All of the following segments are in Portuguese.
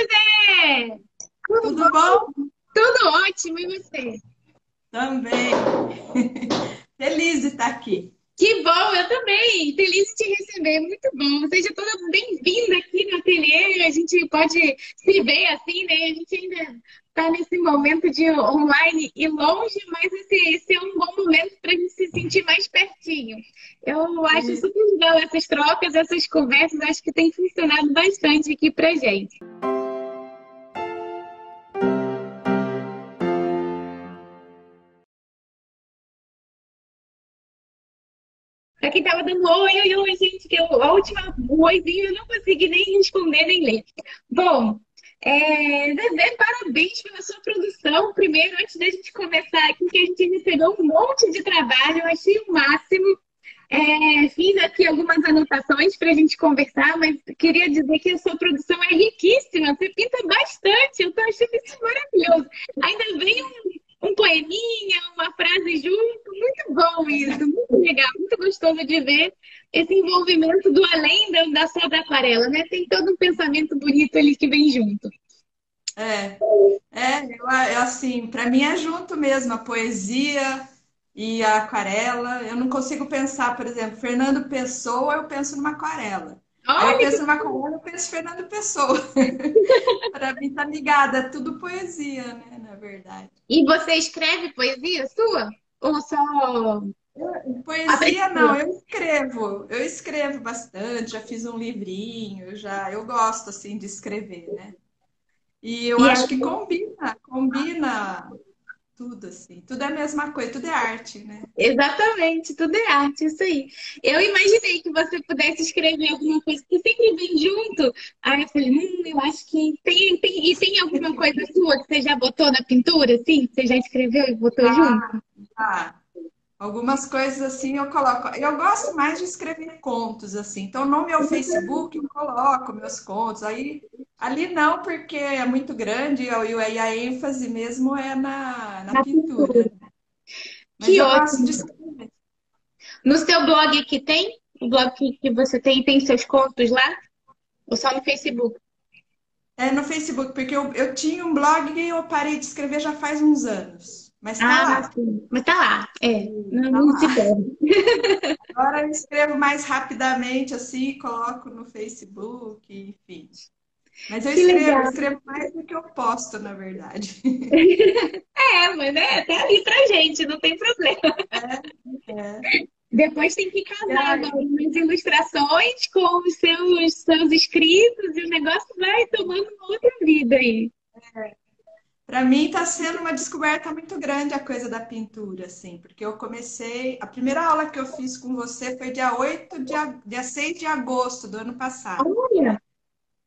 Zezé! Tudo Tudo bom? bom? Tudo ótimo, e você? Também. Feliz de estar aqui. Que bom, eu também. Feliz de te receber, muito bom. Seja toda bem-vinda aqui no ateliê. A gente pode se ver assim, né? A gente ainda está nesse momento de online e longe, mas esse é um bom momento para a gente se sentir mais pertinho. Eu acho E, super legal essas trocas, essas conversas. Acho que tem funcionado bastante aqui para gente. Pra quem tava dando oi, oi, oi, gente, que a última o oizinho eu não consegui nem responder nem ler. Bom, Zezé, parabéns pela sua produção. Primeiro, antes da gente começar aqui, que a gente recebeu um monte de trabalho, eu achei o máximo. Fiz aqui algumas anotações para a gente conversar, mas queria dizer que a sua produção é riquíssima, você pinta bastante, eu estou achando isso maravilhoso. Ainda vem um poeminha, uma frase junto, muito bom isso, muito legal, muito gostoso de ver esse envolvimento do além da só da aquarela, né? Tem todo um pensamento bonito ali que vem junto. é, assim, para mim é junto mesmo a poesia e a aquarela. Eu não consigo pensar, por exemplo, Fernando Pessoa, eu penso numa aquarela. Aí eu Olha que... penso numa aquarela, eu penso em Fernando Pessoa. Para mim tá ligada, é tudo poesia, né, na verdade. E você escreve poesia sua? Ou só Poesia não, aprecia? eu escrevo bastante, já fiz um livrinho, eu gosto assim de escrever, né? E eu E acho que combina tudo assim, tudo é a mesma coisa, tudo é arte, né? exatamente, tudo é arte, isso aí. Eu imaginei que você pudesse escrever alguma coisa que sempre vem junto. Aí eu falei, eu acho que tem. E tem alguma coisa sua que você já botou na pintura, assim? Que você já escreveu e botou junto? Ah, tá. Algumas coisas assim eu coloco. Eu gosto mais de escrever contos assim. Então no meu Facebook eu coloco meus contos. Aí ali não, porque é muito grande e a ênfase mesmo é na Na pintura. pintura. Mas Que eu gosto de ótimo. escrever. No seu blog aqui tem? O blog que você tem seus contos lá? Ou só no Facebook? É no Facebook, porque eu tinha um blog e eu parei de escrever já faz uns anos. Mas tá Ah, lá. sim. Mas tá lá. Não, Tá não lá. se perde. Agora eu escrevo mais rapidamente, assim, coloco no Facebook, enfim. Mas Que legal. escrevo mais do que eu posto, na verdade. Mas tá ali pra gente, não tem problema. É. Depois tem que E casar aí, agora umas ilustrações com os seus escritos e o negócio vai tomando uma outra vida aí. para mim está sendo uma descoberta muito grande a coisa da pintura, assim, porque eu comecei, a primeira aula que eu fiz com você foi dia 6 de agosto do ano passado. Olha,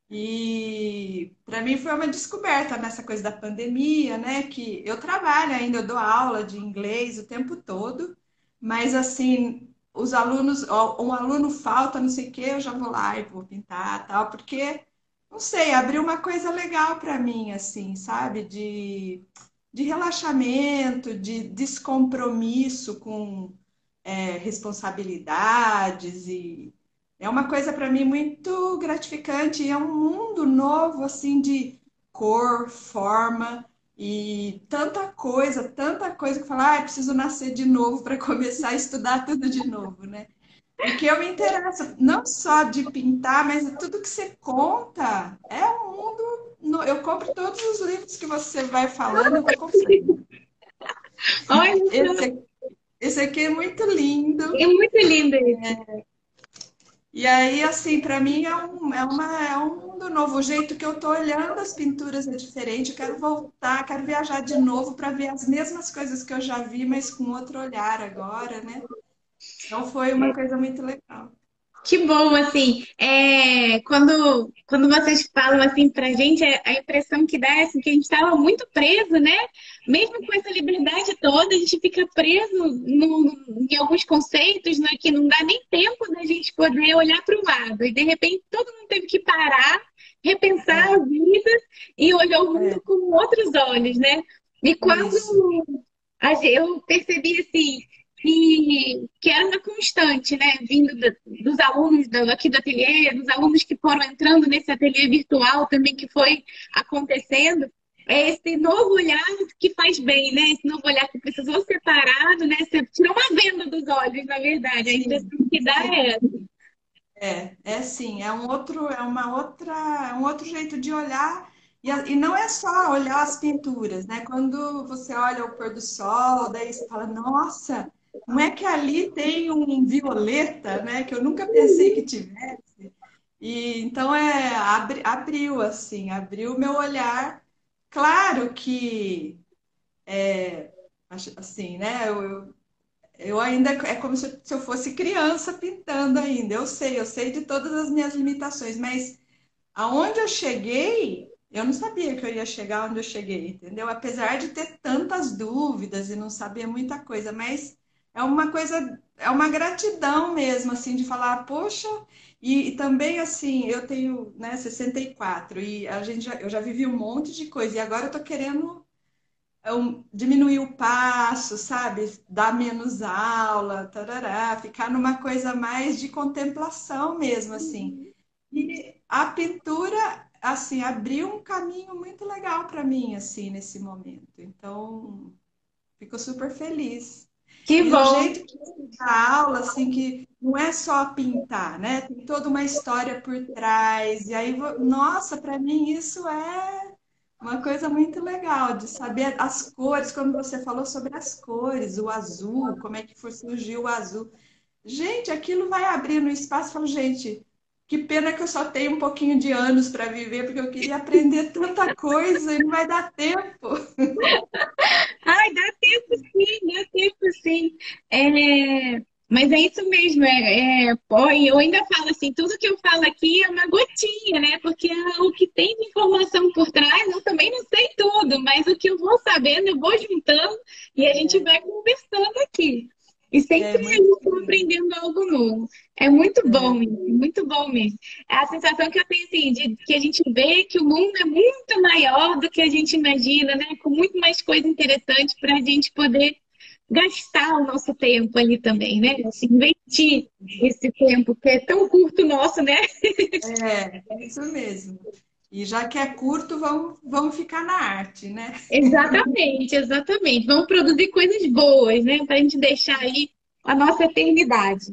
E para mim foi uma descoberta nessa coisa da pandemia, né? Que eu trabalho ainda, eu dou aula de inglês o tempo todo, mas assim, os alunos, ó, um aluno falta, não sei o quê, eu já vou lá e vou pintar, tal, porque não sei, abriu uma coisa legal para mim, assim, sabe? De relaxamento, de descompromisso com responsabilidades e é uma coisa para mim muito gratificante e é um mundo novo assim de cor, forma e tanta coisa que falar, preciso nascer de novo para começar a estudar tudo de novo, né? Porque eu me interesso não só de pintar, mas de tudo que você conta. É um mundo. Eu compro todos os livros que você vai falando, eu vou comprando. olha só, Esse, esse aqui é muito lindo. é muito lindo isso. E aí, assim, para mim é um mundo novo. O jeito que eu tô olhando as pinturas é diferente. Eu quero voltar, quero viajar de novo para ver as mesmas coisas que eu já vi, mas com outro olhar agora, né? Então foi uma coisa muito legal. Que bom, assim, quando vocês falam assim pra gente, a impressão que dá é assim, que a gente estava muito preso, né? Mesmo com essa liberdade toda, a gente fica preso em alguns conceitos, né, que não dá nem tempo da gente poder olhar para o lado. E de repente todo mundo teve que parar, repensar É, a vida e olhar o é, mundo com outros olhos, né? E isso. quando eu percebi assim. que era uma constante, né? Vindo dos alunos aqui do ateliê, dos alunos que foram entrando nesse ateliê virtual também que foi acontecendo. É esse novo olhar que faz bem, né? Esse novo olhar que precisou ser parado, né? Você tirou uma venda dos olhos, na verdade. A impressão Sim, que dá sim. é essa. É sim, é um outro jeito de olhar, e não é só olhar as pinturas, né? Quando você olha o pôr do sol, daí você fala, nossa, não é que ali tem um violeta, né? Que eu nunca pensei que tivesse. E então abriu assim, abriu o meu olhar. Claro que assim, né? Eu ainda é como se eu fosse criança pintando ainda. Eu sei de todas as minhas limitações, mas aonde eu cheguei, eu não sabia que eu ia chegar onde eu cheguei, entendeu? Apesar de ter tantas dúvidas e não saber muita coisa, mas é uma gratidão mesmo, assim, de falar, poxa, e também assim, eu tenho, né, 64 e eu já vivi um monte de coisa, e agora eu tô querendo diminuir o passo, sabe? Dar menos aula, tarará, ficar numa coisa mais de contemplação mesmo, assim. E a pintura, assim, abriu um caminho muito legal para mim, assim, nesse momento. Então, fico super feliz. Que E o bom. jeito que você dá aula, assim, que não é só pintar, né? Tem toda uma história por trás. E aí, nossa, para mim isso é uma coisa muito legal de saber as cores, quando você falou sobre as cores, o azul, como é que surgiu o azul. Gente, aquilo vai abrir no espaço. Eu falo, gente, que pena que eu só tenho um pouquinho de anos para viver, porque eu queria aprender tanta coisa e não vai dar tempo. Ai, dá tempo sim. É, mas é isso mesmo, pô, e eu ainda falo assim, tudo que eu falo aqui é uma gotinha, né? Porque o que tem de informação por trás, eu também não sei tudo, mas o que eu vou sabendo, eu vou juntando e a gente vai conversando aqui. E É sempre a muito gente está legal. aprendendo algo novo. É muito bom mesmo. É a sensação que eu tenho, assim, de que a gente vê que o mundo é muito maior do que a gente imagina, né? Com muito mais coisa interessante para a gente poder gastar o nosso tempo ali também, né? Assim, investir esse tempo que é tão curto nosso, né? É isso mesmo. E já que é curto, vamos ficar na arte, né? Exatamente, exatamente. Vamos produzir coisas boas, né? Para a gente deixar aí a nossa eternidade.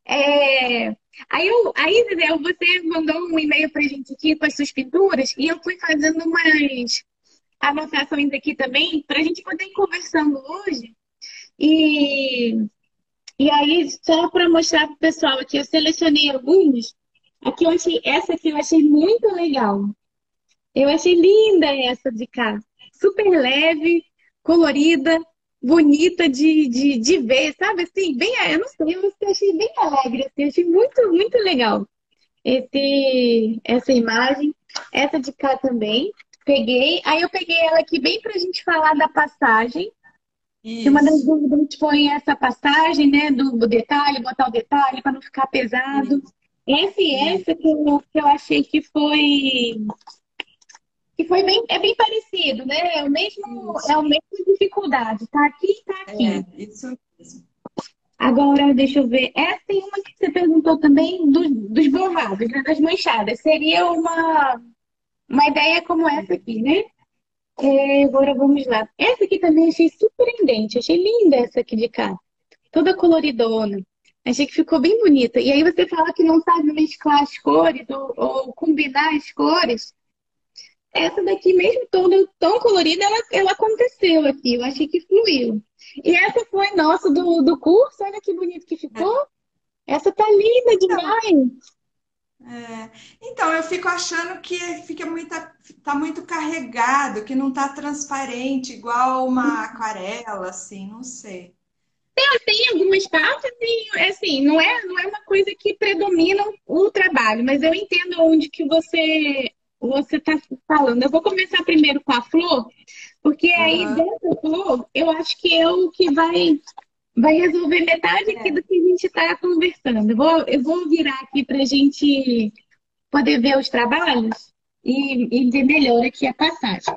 É, Zé, você mandou um e-mail para a gente aqui com as suas pinturas e eu fui fazendo umas anotações aqui também para a gente poder ir conversando hoje. E, e aí, só para mostrar para o pessoal aqui, eu selecionei algumas. Essa aqui eu achei muito legal. Eu achei linda essa de cá. Super leve, colorida, bonita de ver, sabe assim? Bem, eu não sei, eu achei bem alegre, assim, achei muito legal essa imagem. Essa de cá também. Peguei, aí eu peguei ela aqui bem pra gente falar da passagem. Que uma das Isso, dúvidas foi essa passagem, né, do detalhe, botar o detalhe para não ficar pesado. isso, Essa isso. que eu achei que foi bem, é bem parecido, né? É Isso. o mesmo dificuldade, tá aqui e tá É, aqui. isso mesmo. Agora, deixa eu ver. Essa tem uma que você perguntou também dos borrados, né, das manchadas. Seria uma ideia como essa aqui, né? Agora vamos lá. Essa aqui também achei surpreendente. Achei linda essa aqui de cá. Toda coloridona. Achei que ficou bem bonita. E aí você fala que não sabe mesclar as cores ou combinar as cores. Essa daqui, mesmo toda tão colorida, ela aconteceu aqui. Eu achei que fluiu. E essa foi nossa do curso. Olha que bonito que ficou. Essa tá linda Então, demais. então, eu fico achando que tá muito carregado, que não tá transparente, igual uma aquarela, assim, não sei. Tem algumas partes e, assim, não é uma coisa que predomina o trabalho, mas eu entendo onde que você está falando. Eu vou começar primeiro com a flor, porque aí Aham. dessa flor, eu acho que é o que vai resolver metade aqui do É, que a gente está conversando. Eu vou virar aqui para a gente poder ver os trabalhos e ver melhor aqui a passagem.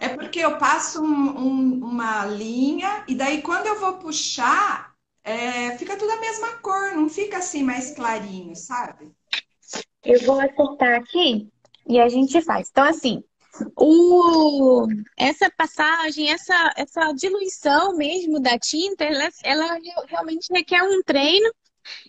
É porque eu passo uma linha e daí quando eu vou puxar, fica tudo a mesma cor, não fica assim mais clarinho, sabe? Eu vou acertar aqui e a gente faz. Então, assim, essa passagem, essa diluição mesmo da tinta, ela realmente requer um treino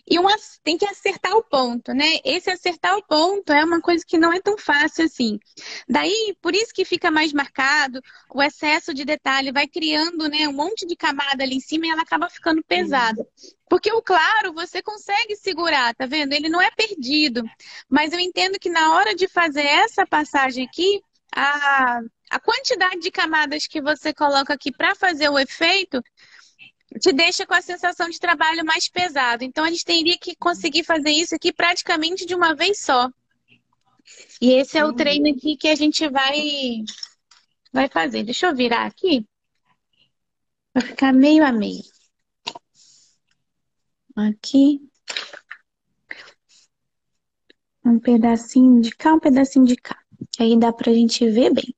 e tem que acertar o ponto, né? Esse acertar o ponto é uma coisa que não é tão fácil assim. Daí, por isso que fica mais marcado, o excesso de detalhe vai criando, né, um monte de camada ali em cima e ela acaba ficando Sim. pesada. Porque o claro você consegue segurar, tá vendo? Ele não é perdido. Mas eu entendo que na hora de fazer essa passagem aqui, a, a quantidade de camadas que você coloca aqui para fazer o efeito te deixa com a sensação de trabalho mais pesado. Então, a gente teria que conseguir fazer isso aqui praticamente de uma vez só. E esse é o Entendi. treino aqui que a gente vai fazer. Deixa eu virar aqui para ficar meio a meio. Aqui, um pedacinho de cá, um pedacinho de cá. Aí dá pra gente ver bem.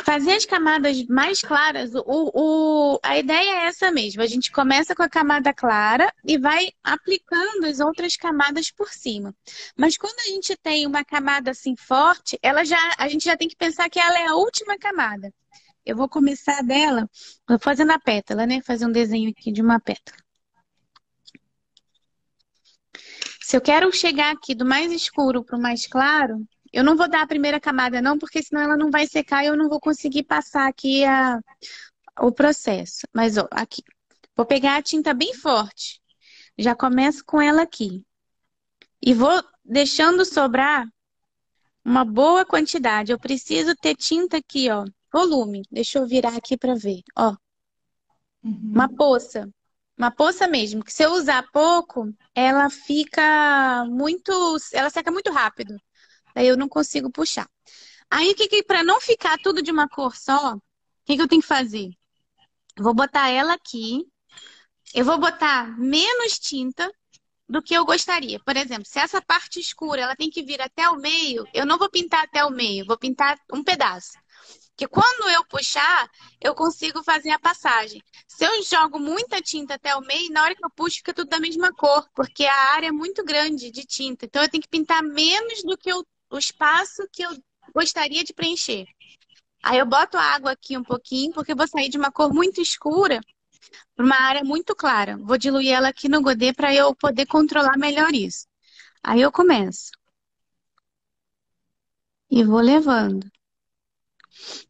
Fazer as camadas mais claras, a ideia é essa mesmo. A gente começa com a camada clara e vai aplicando as outras camadas por cima. Mas quando a gente tem uma camada assim forte, a gente já tem que pensar que ela é a última camada. Eu vou começar dela, vou fazendo a pétala, né? Fazer um desenho aqui de uma pétala. Se eu quero chegar aqui do mais escuro para o mais claro, eu não vou dar a primeira camada não, porque senão ela não vai secar e eu não vou conseguir passar aqui o processo. Mas ó, aqui, vou pegar a tinta bem forte. Já começo com ela aqui. E vou deixando sobrar uma boa quantidade. Eu preciso ter tinta aqui, ó, volume. Deixa eu virar aqui para ver. Ó, uma Uhum. poça. Uma poça mesmo, que se eu usar pouco, ela fica muito, ela seca muito rápido. Daí eu não consigo puxar. Aí, para não ficar tudo de uma cor só, o que eu tenho que fazer? Eu vou botar ela aqui. Eu vou botar menos tinta do que eu gostaria. Por exemplo, se essa parte escura ela tem que vir até o meio, eu não vou pintar até o meio, vou pintar um pedaço. Porque quando eu puxar, eu consigo fazer a passagem. Se eu jogo muita tinta até o meio, na hora que eu puxo, fica tudo da mesma cor, porque a área é muito grande de tinta. Então eu tenho que pintar menos do que o espaço que eu gostaria de preencher. Aí eu boto a água aqui um pouquinho, porque eu vou sair de uma cor muito escura para uma área muito clara. Vou diluir ela aqui no godê para eu poder controlar melhor isso. Aí eu começo e vou levando.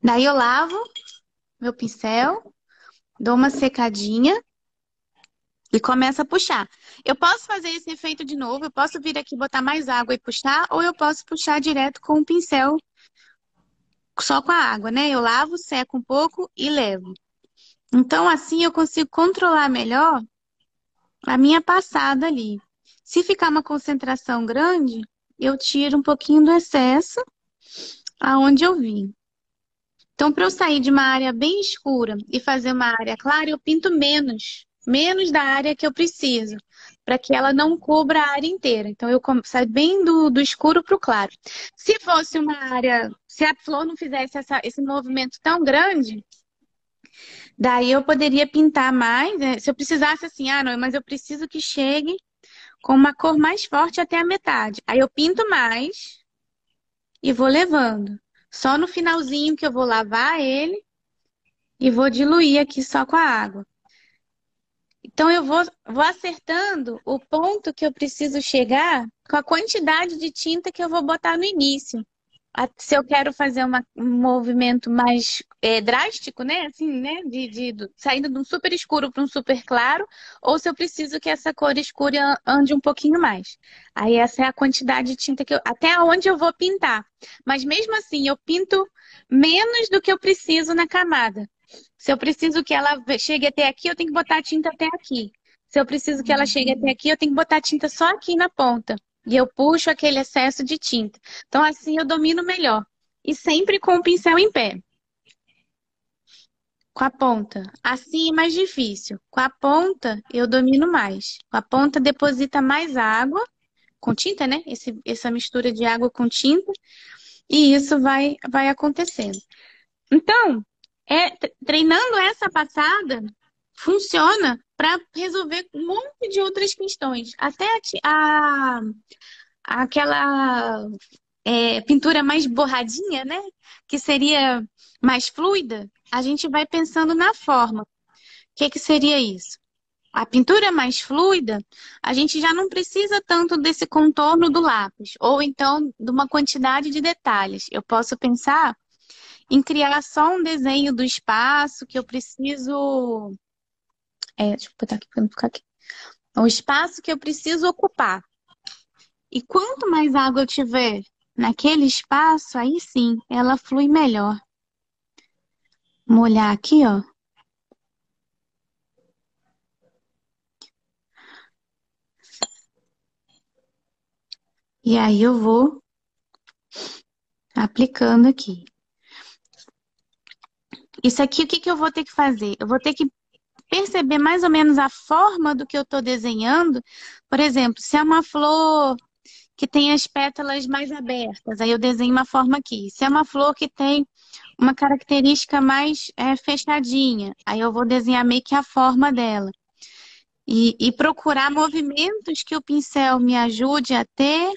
Daí eu lavo meu pincel, dou uma secadinha e começo a puxar. Eu posso fazer esse efeito de novo, eu posso vir aqui botar mais água e puxar, ou eu posso puxar direto com o pincel, só com a água, né? Eu lavo, seco um pouco e levo. Então, assim eu consigo controlar melhor a minha passada ali. Se ficar uma concentração grande, eu tiro um pouquinho do excesso aonde eu vim. Então, para eu sair de uma área bem escura e fazer uma área clara, eu pinto menos da área que eu preciso, para que ela não cubra a área inteira. Então, eu saio bem do escuro para o claro. Se fosse uma área, se a flor não fizesse esse movimento tão grande, daí eu poderia pintar mais, né? Se eu precisasse assim, ah, não, mas eu preciso que chegue com uma cor mais forte até a metade. Aí eu pinto mais e vou levando. Só no finalzinho que eu vou lavar ele e vou diluir aqui só com a água. Então eu vou acertando o ponto que eu preciso chegar com a quantidade de tinta que eu vou botar no início. Se eu quero fazer um movimento mais drástico, né? Assim, né? Saindo de um super escuro para um super claro, ou se eu preciso que essa cor escura ande um pouquinho mais. Aí essa é a quantidade de tinta até onde eu vou pintar. Mas mesmo assim, eu pinto menos do que eu preciso na camada. Se eu preciso que ela chegue até aqui, eu tenho que botar a tinta até aqui. Se eu preciso que ela chegue até aqui, eu tenho que botar a tinta só aqui na ponta. E eu puxo aquele excesso de tinta. Então, assim eu domino melhor. E sempre com o pincel em pé. Com a ponta. Assim é mais difícil. Com a ponta, eu domino mais. Com a ponta, deposita mais água. Com tinta, né? Essa mistura de água com tinta. E isso vai acontecendo. Então, treinando essa passada, funciona para resolver um monte de outras questões. Até aquela pintura mais borradinha, né? Que seria mais fluida, a gente vai pensando na forma. O que que seria isso? A pintura mais fluida, a gente já não precisa tanto desse contorno do lápis, ou então de uma quantidade de detalhes. Eu posso pensar em criar só um desenho do espaço que eu preciso. Deixa eu botar aqui para não ficar aqui. O espaço que eu preciso ocupar. E quanto mais água eu tiver naquele espaço, aí sim, ela flui melhor. Molhar aqui, ó. E aí eu vou aplicando aqui. Isso aqui, o que que eu vou ter que fazer? Eu vou ter que perceber mais ou menos a forma do que eu estou desenhando. Por exemplo, se é uma flor que tem as pétalas mais abertas, aí eu desenho uma forma aqui. Se é uma flor que tem uma característica mais fechadinha, aí eu vou desenhar meio que a forma dela. E procurar movimentos que o pincel me ajude a ter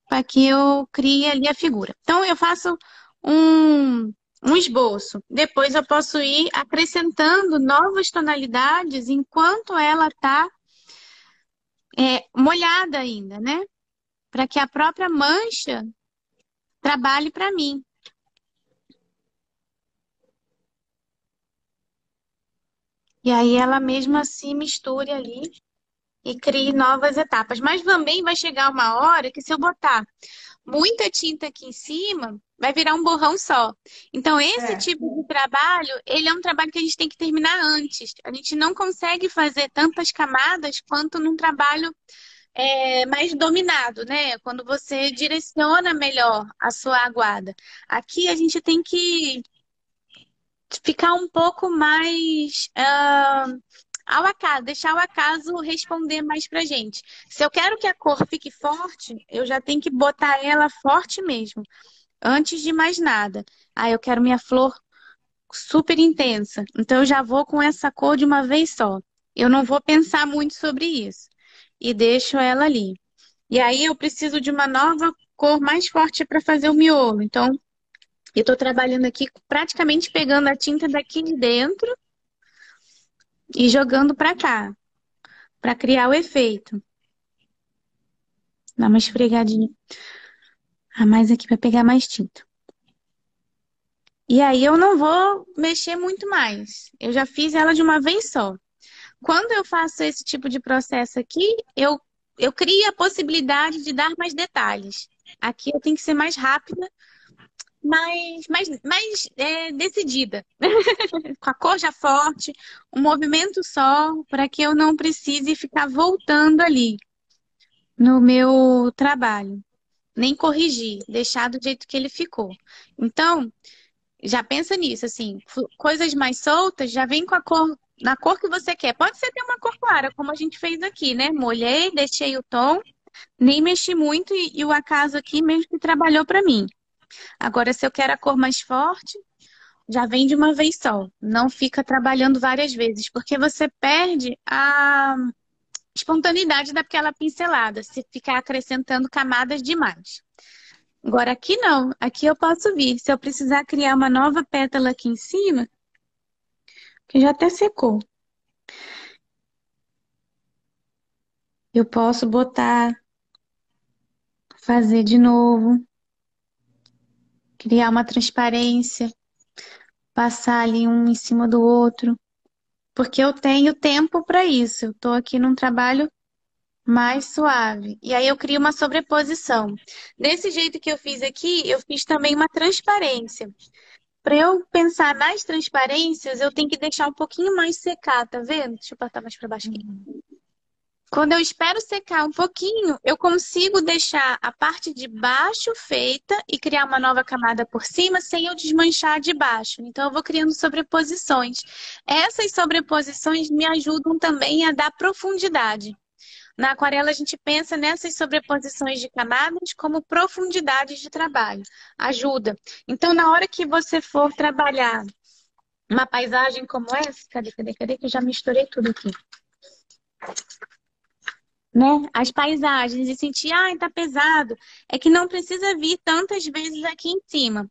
para que eu crie ali a figura. Então, eu faço um, um esboço. Depois eu posso ir acrescentando novas tonalidades enquanto ela está molhada ainda, né? Para que a própria mancha trabalhe para mim. E aí ela mesma se misture ali e crie novas etapas. Mas também vai chegar uma hora que se eu botar muita tinta aqui em cima, vai virar um borrão só. Então, esse É, tipo de trabalho, ele é um trabalho que a gente tem que terminar antes. A gente não consegue fazer tantas camadas quanto num trabalho mais dominado, né? Quando você direciona melhor a sua aguada. Aqui a gente tem que ficar um pouco mais ao acaso, deixar o acaso responder mais pra gente. Se eu quero que a cor fique forte, eu já tenho que botar ela forte mesmo, antes de mais nada. Ah, eu quero minha flor super intensa, então eu já vou com essa cor de uma vez só. Eu não vou pensar muito sobre isso e deixo ela ali. E aí eu preciso de uma nova cor mais forte para fazer o miolo. Então, eu estou trabalhando aqui praticamente pegando a tinta daqui de dentro e jogando para cá, para criar o efeito. Dá uma esfregadinha a mais aqui para pegar mais tinta. E aí eu não vou mexer muito mais. Eu já fiz ela de uma vez só. Quando eu faço esse tipo de processo aqui, eu crio a possibilidade de dar mais detalhes. Aqui eu tenho que ser mais rápida, mais decidida. Com a cor já forte, um movimento só, para que eu não precise ficar voltando ali no meu trabalho. Nem corrigir, deixar do jeito que ele ficou. Então, já pensa nisso, assim, coisas mais soltas, já vem com a cor, na cor que você quer. Pode ser ter uma cor clara, como a gente fez aqui, né? Molhei, deixei o tom, nem mexi muito e o acaso aqui mesmo que trabalhou para mim. Agora, se eu quero a cor mais forte, já vem de uma vez só. Não fica trabalhando várias vezes, porque você perde a espontaneidade daquela pincelada, se ficar acrescentando camadas demais. Agora aqui não, aqui eu posso vir. Se eu precisar criar uma nova pétala aqui em cima, que já até secou, eu posso botar, fazer de novo, criar uma transparência, passar ali um em cima do outro, porque eu tenho tempo para isso. Eu estou aqui num trabalho mais suave. E aí eu crio uma sobreposição. Desse jeito que eu fiz aqui, eu fiz também uma transparência. Para eu pensar nas transparências, eu tenho que deixar um pouquinho mais secar, tá vendo? Deixa eu botar mais para baixo aqui. Quando eu espero secar um pouquinho, eu consigo deixar a parte de baixo feita e criar uma nova camada por cima sem eu desmanchar de baixo. Então, eu vou criando sobreposições. Essas sobreposições me ajudam também a dar profundidade. Na aquarela, a gente pensa nessas sobreposições de camadas como profundidade de trabalho. Ajuda. Então, na hora que você for trabalhar uma paisagem como essa, cadê, que eu já misturei tudo aqui, né? As paisagens e sentir, ai, tá pesado. É que não precisa vir tantas vezes aqui em cima.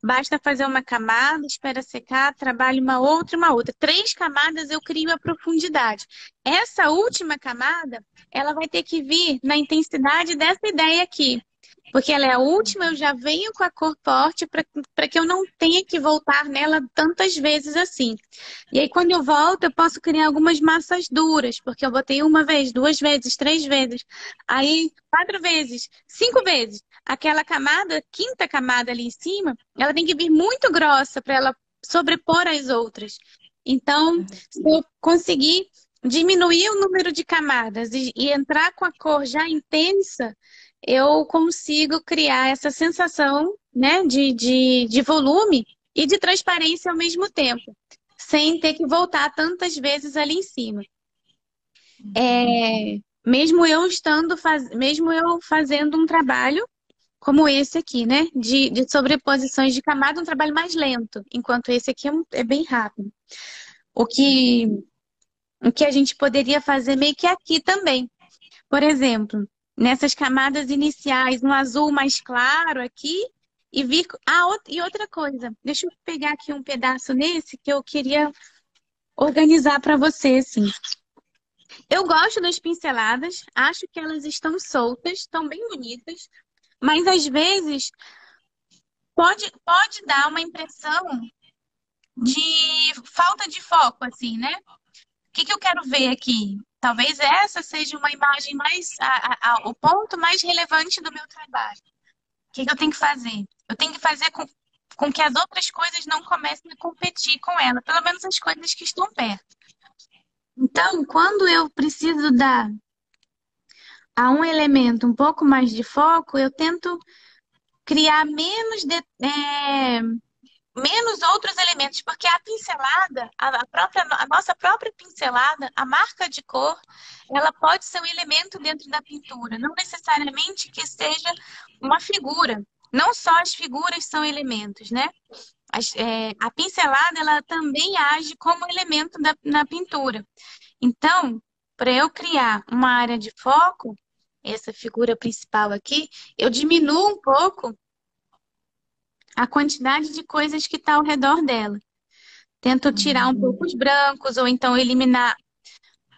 Basta fazer uma camada, espera secar, trabalha uma outra, uma outra. 3 camadas eu crio a profundidade. Essa última camada, ela vai ter que vir na intensidade dessa ideia aqui. Porque ela é a última, eu já venho com a cor forte para que eu não tenha que voltar nela tantas vezes assim. E aí, quando eu volto, eu posso criar algumas massas duras, porque eu botei 1 vez, 2 vezes, 3 vezes, aí 4 vezes, 5 vezes. Aquela camada, quinta camada ali em cima, ela tem que vir muito grossa para ela sobrepor as outras. Então, se eu conseguir diminuir o número de camadas e entrar com a cor já intensa, eu consigo criar essa sensação, né, de volume e de transparência ao mesmo tempo, sem ter que voltar tantas vezes ali em cima. Mesmo eu fazendo um trabalho como esse aqui, né, de sobreposições de camada, um trabalho mais lento, enquanto esse aqui é bem rápido. O que, o que a gente poderia fazer meio que aqui também. Por exemplo, nessas camadas iniciais, um azul mais claro aqui e vir. E outra coisa, deixa eu pegar aqui um pedaço nesse que eu queria organizar para você, assim. Eu gosto das pinceladas, acho que elas estão soltas, estão bem bonitas, mas às vezes pode dar uma impressão de falta de foco, assim, né? O que eu quero ver aqui? Talvez essa seja uma imagem mais, o ponto mais relevante do meu trabalho. O que eu tenho que fazer? Eu tenho que fazer com que as outras coisas não comecem a competir com ela, pelo menos as coisas que estão perto. Então, quando eu preciso dar a um elemento um pouco mais de foco, eu tento criar menos outros elementos, porque a pincelada, a nossa própria pincelada, a marca de cor, ela pode ser um elemento dentro da pintura, não necessariamente que seja uma figura. Não só as figuras são elementos, né? A pincelada, ela também age como elemento na pintura. Então, para eu criar uma área de foco, essa figura principal aqui, eu diminuo um pouco a quantidade de coisas que está ao redor dela. Tento tirar um pouco os brancos, ou então eliminar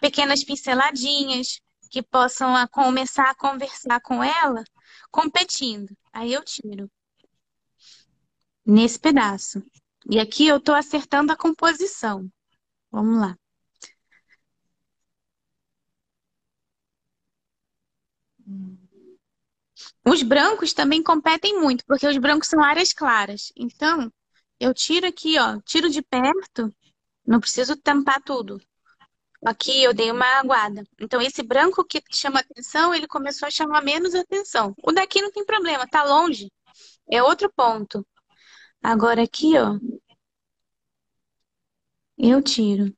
pequenas pinceladinhas que possam começar a conversar com ela, competindo. Aí eu tiro nesse pedaço. E aqui eu estou acertando a composição. Vamos lá. Os brancos também competem muito, porque os brancos são áreas claras. Então, eu tiro aqui, ó, tiro de perto, não preciso tampar tudo. Aqui eu dei uma aguada. Então, esse branco que chama atenção, ele começou a chamar menos atenção. O daqui não tem problema, tá longe. É outro ponto. Agora aqui, ó, eu tiro.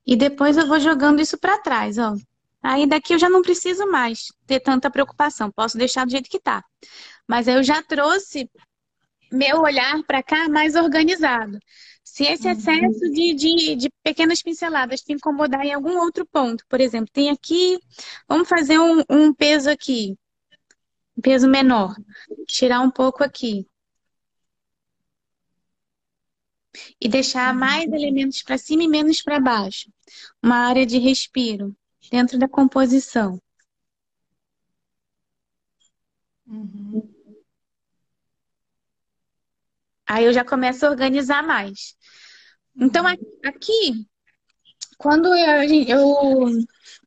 E depois eu vou jogando isso para trás, ó. Aí daqui eu já não preciso mais ter tanta preocupação. Posso deixar do jeito que tá. Mas aí eu já trouxe meu olhar para cá mais organizado. Se esse excesso de pequenas pinceladas te incomodar em algum outro ponto, por exemplo, tem aqui, vamos fazer um peso aqui, um peso menor, tirar um pouco aqui. E deixar mais elementos para cima e menos para baixo. Uma área de respiro dentro da composição. Aí eu já começo a organizar mais. Então, aqui, quando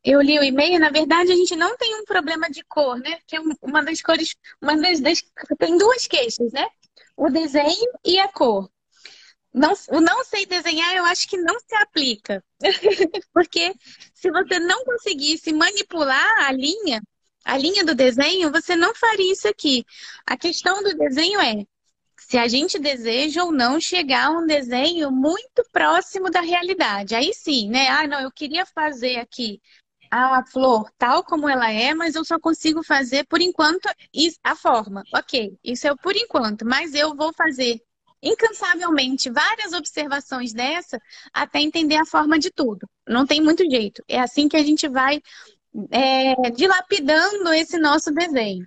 eu li o e-mail, na verdade, a gente não tem um problema de cor, né? Que é uma das cores, tem 2 queixas, né? O desenho e a cor. O não sei desenhar, eu acho que não se aplica. Porque se você não conseguisse manipular a linha do desenho, você não faria isso aqui. A questão do desenho é se a gente deseja ou não chegar a um desenho muito próximo da realidade. Aí sim, né? Ah, não, eu queria fazer aqui a flor tal como ela é, mas eu só consigo fazer por enquanto a forma. Ok, isso é o por enquanto, mas eu vou fazer incansavelmente várias observações dessa até entender a forma de tudo. Não tem muito jeito. É assim que a gente vai dilapidando esse nosso desenho.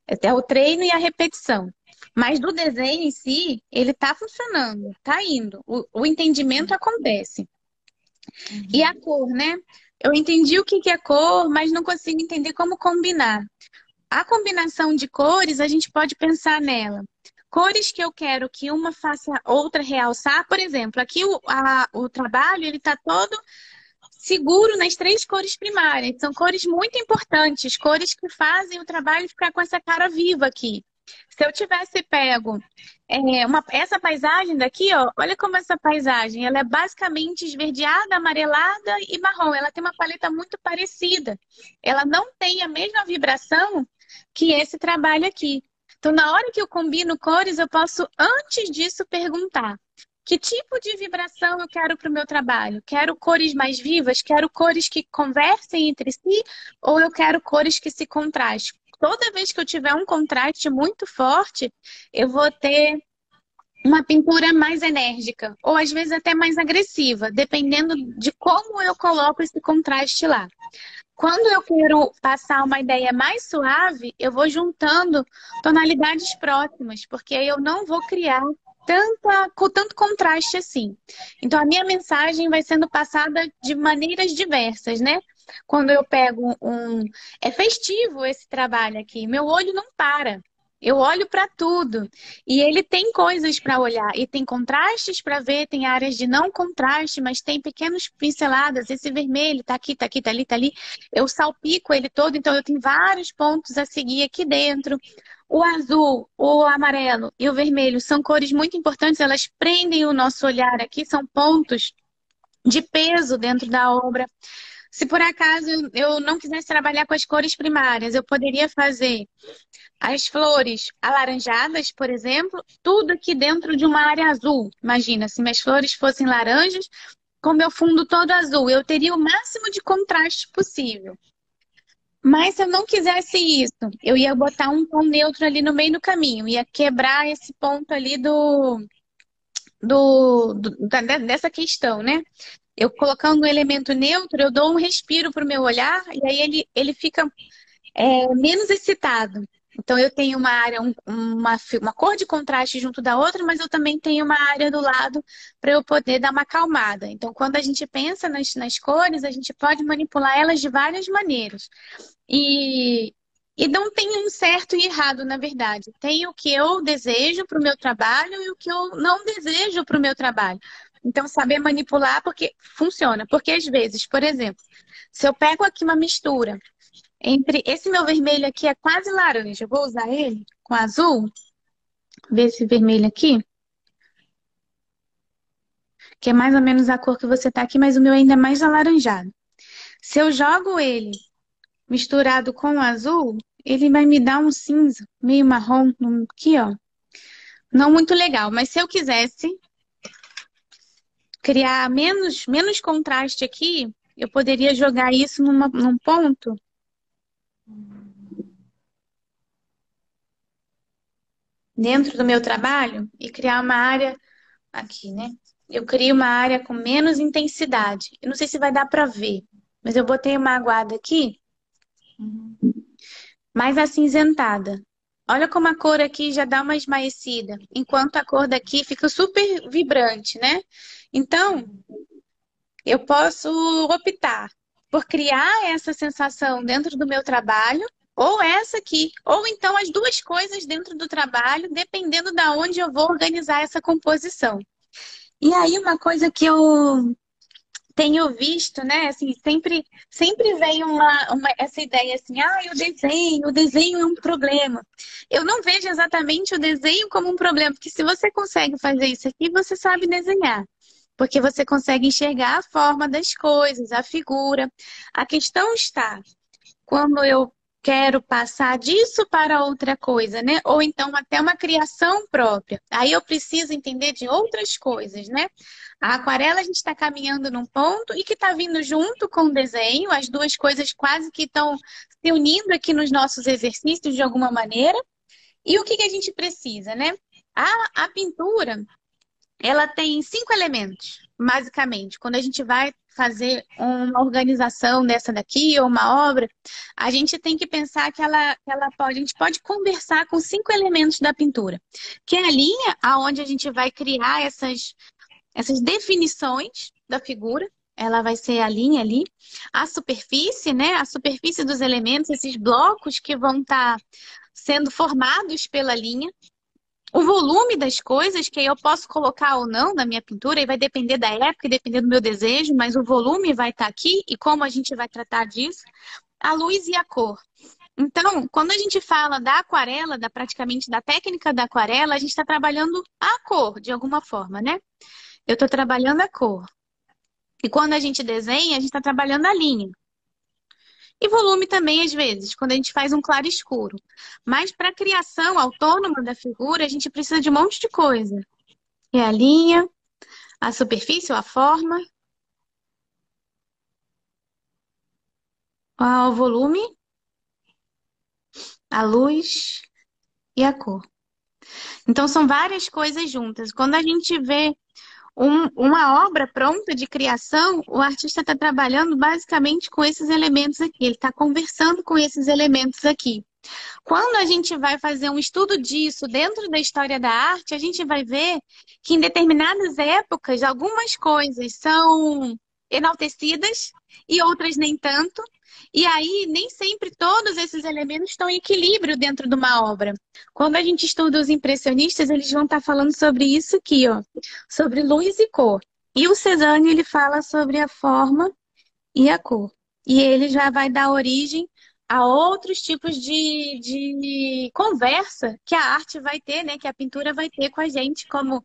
Até o treino e a repetição. Mas do desenho em si, ele está funcionando, está indo. O entendimento acontece. E a Uhum. cor, né? Eu entendi o que que é cor, mas não consigo entender como combinar. A combinação de cores, a gente pode pensar nela. Cores que eu quero que uma faça a outra realçar, por exemplo, aqui o trabalho ele está todo seguro nas três cores primárias. São cores muito importantes, cores que fazem o trabalho ficar com essa cara viva aqui. Se eu tivesse pego essa paisagem daqui, ó, olha como essa paisagem, ela é basicamente esverdeada, amarelada e marrom. Ela tem uma paleta muito parecida. Ela não tem a mesma vibração que esse trabalho aqui. Então, na hora que eu combino cores, eu posso, antes disso, perguntar: que tipo de vibração eu quero para o meu trabalho? Quero cores mais vivas? Quero cores que conversem entre si? Ou eu quero cores que se contrastem? Toda vez que eu tiver um contraste muito forte, eu vou ter uma pintura mais enérgica, ou às vezes até mais agressiva, dependendo de como eu coloco esse contraste lá. Quando eu quero passar uma ideia mais suave, eu vou juntando tonalidades próximas, porque aí eu não vou criar com tanto contraste assim. Então, a minha mensagem vai sendo passada de maneiras diversas, né? Quando eu pego um. É festivo esse trabalho aqui, meu olho não para. Eu olho para tudo e ele tem coisas para olhar e tem contrastes para ver, tem áreas de não contraste, mas tem pequenas pinceladas. Esse vermelho tá aqui, tá aqui, tá ali, tá ali. Eu salpico ele todo, então eu tenho vários pontos a seguir aqui dentro. O azul, o amarelo e o vermelho são cores muito importantes, elas prendem o nosso olhar aqui, são pontos de peso dentro da obra. Se por acaso eu não quisesse trabalhar com as cores primárias, eu poderia fazer as flores alaranjadas, por exemplo, tudo aqui dentro de uma área azul. Imagina, se minhas flores fossem laranjas, com meu fundo todo azul, eu teria o máximo de contraste possível. Mas se eu não quisesse isso, eu ia botar um tom neutro ali no meio do caminho, ia quebrar esse ponto ali dessa questão, né? Eu colocando um elemento neutro, eu dou um respiro para o meu olhar e aí ele fica menos excitado. Então, eu tenho uma área, uma cor de contraste junto da outra, mas eu também tenho uma área do lado para eu poder dar uma acalmada. Então, quando a gente pensa nas cores, a gente pode manipular elas de várias maneiras. E, e não tem um certo e errado, na verdade. Tem o que eu desejo para o meu trabalho e o que eu não desejo para o meu trabalho. Então, saber manipular porque funciona. Porque às vezes, por exemplo, se eu pego aqui uma mistura entre esse meu vermelho aqui é quase laranja, eu vou usar ele com azul, ver esse vermelho aqui, que é mais ou menos a cor que você tá aqui, mas o meu ainda é mais alaranjado. Se eu jogo ele misturado com o azul, ele vai me dar um cinza meio marrom aqui, ó. Não muito legal, mas se eu quisesse criar menos contraste aqui, eu poderia jogar isso num ponto dentro do meu trabalho e criar uma área aqui, né? Eu crio uma área com menos intensidade. Eu não sei se vai dar para ver, mas eu botei uma aguada aqui Uhum. mais acinzentada. Olha como a cor aqui já dá uma esmaecida, enquanto a cor daqui fica super vibrante, né? Então, eu posso optar por criar essa sensação dentro do meu trabalho, ou essa aqui, ou então as duas coisas dentro do trabalho, dependendo da onde eu vou organizar essa composição. E aí, uma coisa que eu tenho visto, né? Assim, sempre vem essa ideia assim, o desenho é um problema. Eu não vejo exatamente o desenho como um problema, porque se você consegue fazer isso aqui, você sabe desenhar. Porque você consegue enxergar a forma das coisas, a figura. A questão está quando eu quero passar disso para outra coisa, né? Ou então até uma criação própria. Aí eu preciso entender de outras coisas, né? A aquarela a gente está caminhando num ponto e que está vindo junto com o desenho, as duas coisas quase que estão se unindo aqui nos nossos exercícios de alguma maneira. E o que que a gente precisa, né? A pintura, ela tem 5 elementos, basicamente. Quando a gente vai fazer uma organização dessa daqui, ou uma obra, a gente tem que pensar que a gente pode conversar com 5 elementos da pintura, que é a linha aonde a gente vai criar essas definições da figura. Ela vai ser a linha ali. A superfície, né? A superfície dos elementos, esses blocos que vão estar sendo formados pela linha. O volume das coisas, que aí eu posso colocar ou não na minha pintura, e vai depender da época e depender do meu desejo, mas o volume vai estar aqui e como a gente vai tratar disso. A luz e a cor. Então, quando a gente fala da aquarela, praticamente da técnica da aquarela, a gente está trabalhando a cor, de alguma forma, né? Eu estou trabalhando a cor. E quando a gente desenha, a gente está trabalhando a linha. E volume também, às vezes, quando a gente faz um claro escuro. Mas para a criação autônoma da figura, a gente precisa de um monte de coisa. É a linha, a superfície ou a forma, o volume, a luz e a cor. Então, são várias coisas juntas. Quando a gente vê uma obra pronta de criação, o artista está trabalhando basicamente com esses elementos aqui. Ele está conversando com esses elementos aqui. Quando a gente vai fazer um estudo disso dentro da história da arte, a gente vai ver que em determinadas épocas algumas coisas são enaltecidas e outras nem tanto. E aí, nem sempre todos esses elementos estão em equilíbrio dentro de uma obra. Quando a gente estuda os impressionistas, eles vão estar falando sobre isso aqui, ó, sobre luz e cor. E o Cézanne, ele fala sobre a forma e a cor. E ele já vai dar origem a outros tipos de conversa que a arte vai ter, né? Que a pintura vai ter com a gente, como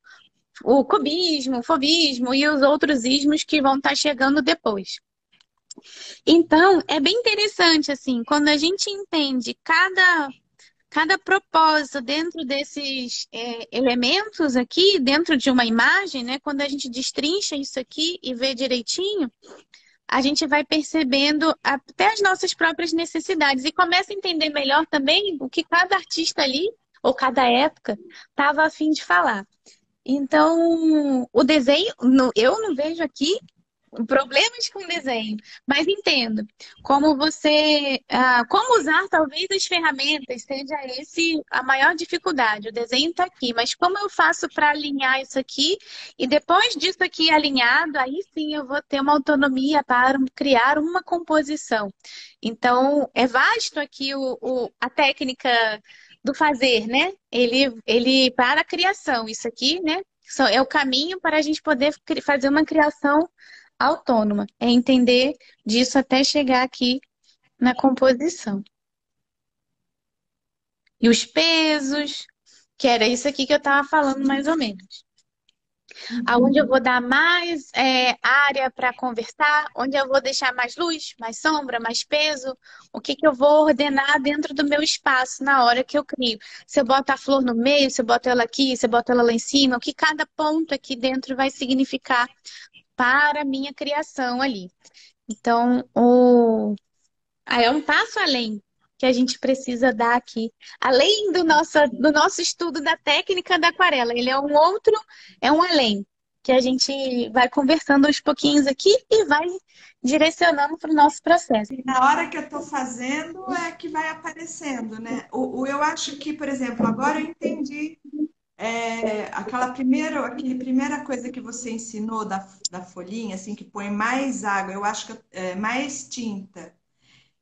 o cubismo, o fauvismo e os outros ismos que vão estar chegando depois. Então, é bem interessante, assim, quando a gente entende cada propósito dentro desses elementos aqui, dentro de uma imagem, né? Quando a gente destrincha isso aqui e vê direitinho, a gente vai percebendo até as nossas próprias necessidades e começa a entender melhor também o que cada artista ali, ou cada época, estava a fim de falar. Então, o desenho, eu não vejo aqui problemas com desenho, mas entendo como como usar talvez as ferramentas seja esse a maior dificuldade. O desenho está aqui, mas como eu faço para alinhar isso aqui e depois disso aqui alinhado, aí sim eu vou ter uma autonomia para criar uma composição. Então é vasto aqui a técnica do fazer, né? Ele para a criação, isso aqui, né? É o caminho para a gente poder fazer uma criação autônoma. É entender disso até chegar aqui na composição. E os pesos, que era isso aqui que eu estava falando mais ou menos. Aonde eu vou dar mais área para conversar, onde eu vou deixar mais luz, mais sombra, mais peso, o que eu vou ordenar dentro do meu espaço na hora que eu crio. Se eu boto a flor no meio, se eu boto ela aqui, se eu boto ela lá em cima, o que cada ponto aqui dentro vai significar para a minha criação ali. Então, aí é um passo além que a gente precisa dar aqui. Além do nosso estudo da técnica da aquarela, ele é é um além, que a gente vai conversando aos pouquinhos aqui e vai direcionando para o nosso processo. Na hora que eu estou fazendo é que vai aparecendo, né? Eu acho que, por exemplo, agora eu entendi aquela primeira coisa que você ensinou da folhinha, assim, que põe mais água, eu acho que mais tinta.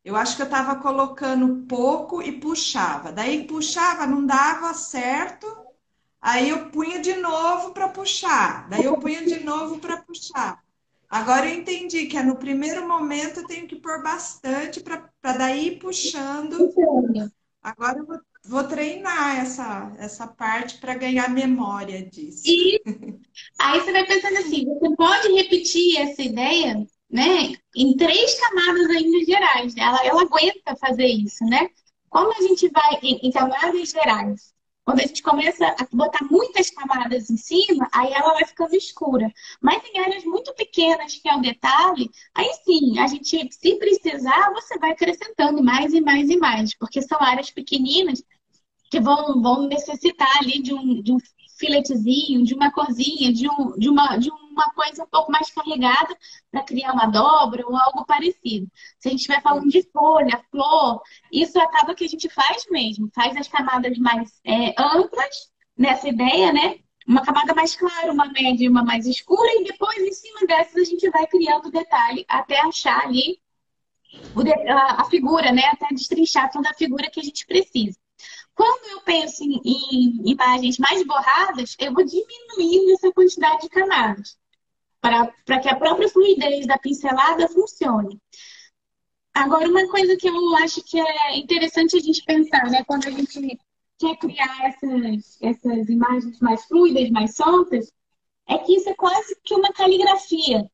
Eu acho que eu estava colocando pouco e puxava. Daí puxava, não dava certo. Aí eu punha de novo para puxar. Daí eu punha de novo para puxar. Agora eu entendi que no primeiro momento eu tenho que pôr bastante para daí ir puxando. Agora eu vou treinar essa parte para ganhar memória disso. E aí você vai pensando assim, você pode repetir essa ideia né, em 3 camadas ainda gerais. Ela aguenta fazer isso, né? Quando a gente vai em camadas gerais, quando a gente começa a botar muitas camadas em cima, aí ela vai ficando escura. Mas em áreas muito pequenas, que é o detalhe, aí sim, a gente, se precisar, você vai acrescentando mais e mais e mais, porque são áreas pequeninas que vão necessitar ali de um filetezinho, de uma corzinha, de uma coisa um pouco mais carregada para criar uma dobra ou algo parecido. Se a gente estiver falando de folha, flor, isso acaba que a gente faz mesmo, faz as camadas mais amplas nessa ideia, né? Uma camada mais clara, uma média e uma mais escura, e depois, em cima dessas, a gente vai criando detalhe até achar ali a figura, né? Até destrinchar toda a figura que a gente precisa. Quando eu penso em imagens mais borradas, eu vou diminuindo essa quantidade de camadas, para que a própria fluidez da pincelada funcione. Agora, uma coisa que eu acho que é interessante a gente pensar, né, quando a gente quer criar essas imagens mais fluidas, mais soltas, é que isso é quase que uma caligrafia.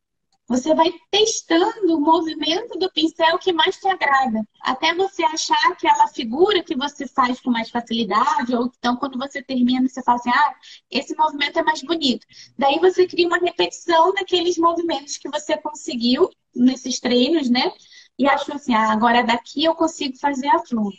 Você vai testando o movimento do pincel que mais te agrada, até você achar aquela figura que você faz com mais facilidade, ou então quando você termina, você fala assim, ah, esse movimento é mais bonito. Daí você cria uma repetição daqueles movimentos que você conseguiu nesses treinos, né? E achou assim, ah, agora daqui eu consigo fazer a flor,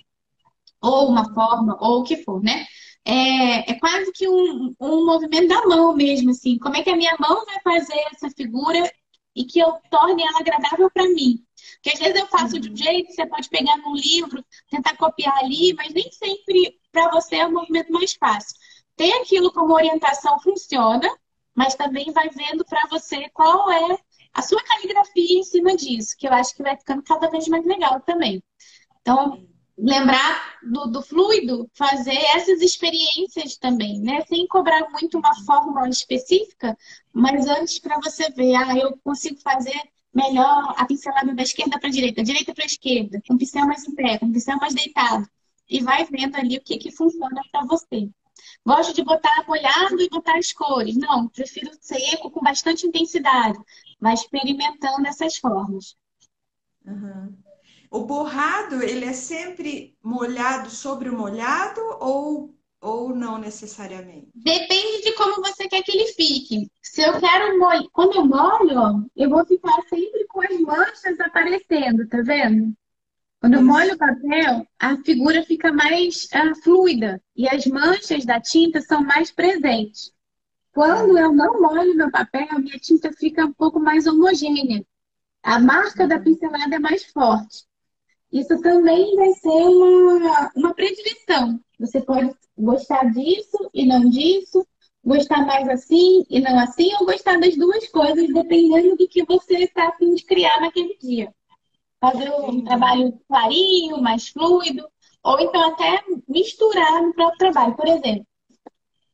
ou uma forma, ou o que for, né? É quase que um movimento da mão mesmo, assim. Como é que a minha mão vai fazer essa figura e que eu torne ela agradável para mim? Porque às vezes eu faço de um Uhum. jeito, você pode pegar num livro, tentar copiar ali, mas nem sempre para você é o movimento mais fácil. Ter aquilo como orientação funciona, mas também vai vendo para você qual é a sua caligrafia em cima disso, que eu acho que vai ficando cada vez mais legal também. Então, lembrar do fluido, fazer essas experiências também, né? Sem cobrar muito uma fórmula específica, mas antes para você ver, ah, eu consigo fazer melhor a pincelada da esquerda para a direita para a esquerda, com o pincel mais em pé, com o pincel mais deitado. E vai vendo ali o que, que funciona para você. Gosto de botar molhado e botar as cores. Não, prefiro seco com bastante intensidade. Vai experimentando essas formas. Uhum. O borrado, ele é sempre molhado sobre o molhado ou não necessariamente? Depende de como você quer que ele fique. Se eu quero molhar, quando eu molho, ó, eu vou ficar sempre com as manchas aparecendo, tá vendo? Quando eu molho o Isso. papel, a figura fica mais fluida e as manchas da tinta são mais presentes. Quando Ah, eu não molho meu papel, a minha tinta fica um pouco mais homogênea. A marca da uhum. pincelada é mais forte. Isso também vai ser uma predileção. Você pode gostar disso e não disso, gostar mais assim e não assim, ou gostar das duas coisas, dependendo do que você está a fim de criar naquele dia. Fazer um Entendi. trabalho clarinho, mais fluido, ou então até misturar no próprio trabalho. Por exemplo,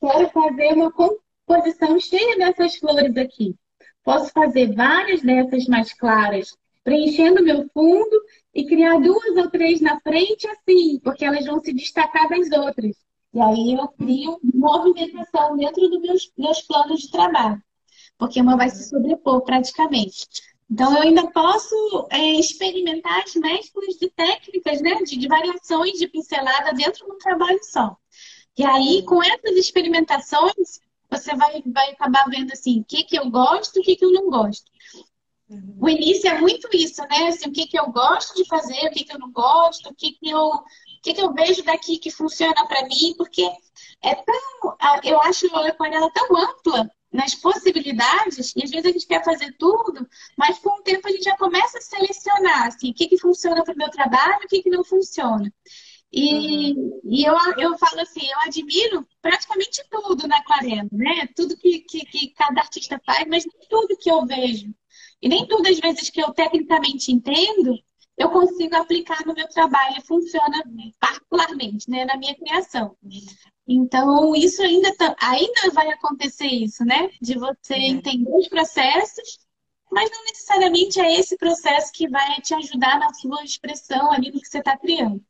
quero fazer uma composição cheia dessas flores aqui. Posso fazer várias dessas mais claras, preenchendo meu fundo e criar 2 ou 3 na frente assim, porque elas vão se destacar das outras. E aí eu Uhum. crio movimentação dentro dos meus planos de trabalho, porque uma vai se Uhum. sobrepor praticamente. Então, eu ainda posso experimentar as mesclas de técnicas, né, de variações de pincelada dentro de um trabalho só. E aí, Sim. com essas experimentações, você vai acabar vendo assim, o que que eu gosto, o que que eu não gosto. O Uhum. início é muito isso, né? Assim, o que que eu gosto de fazer, o que que eu não gosto, o que que eu vejo daqui que funciona para mim, porque eu acho a aquarela tão ampla nas possibilidades, e às vezes a gente quer fazer tudo, mas com o tempo a gente já começa a selecionar, assim, o que que funciona para o meu trabalho, o que que não funciona. E, Uhum. e eu falo assim, eu admiro praticamente tudo na aquarela, né? Tudo que cada artista faz, mas nem tudo que eu vejo. E nem tudo, às vezes, que eu tecnicamente entendo, eu consigo aplicar no meu trabalho e funciona particularmente, né? Na minha criação. Uhum. Então, isso ainda vai acontecer isso, né? De você É. entender os processos, mas não necessariamente é esse processo que vai te ajudar na sua expressão ali no que você está criando.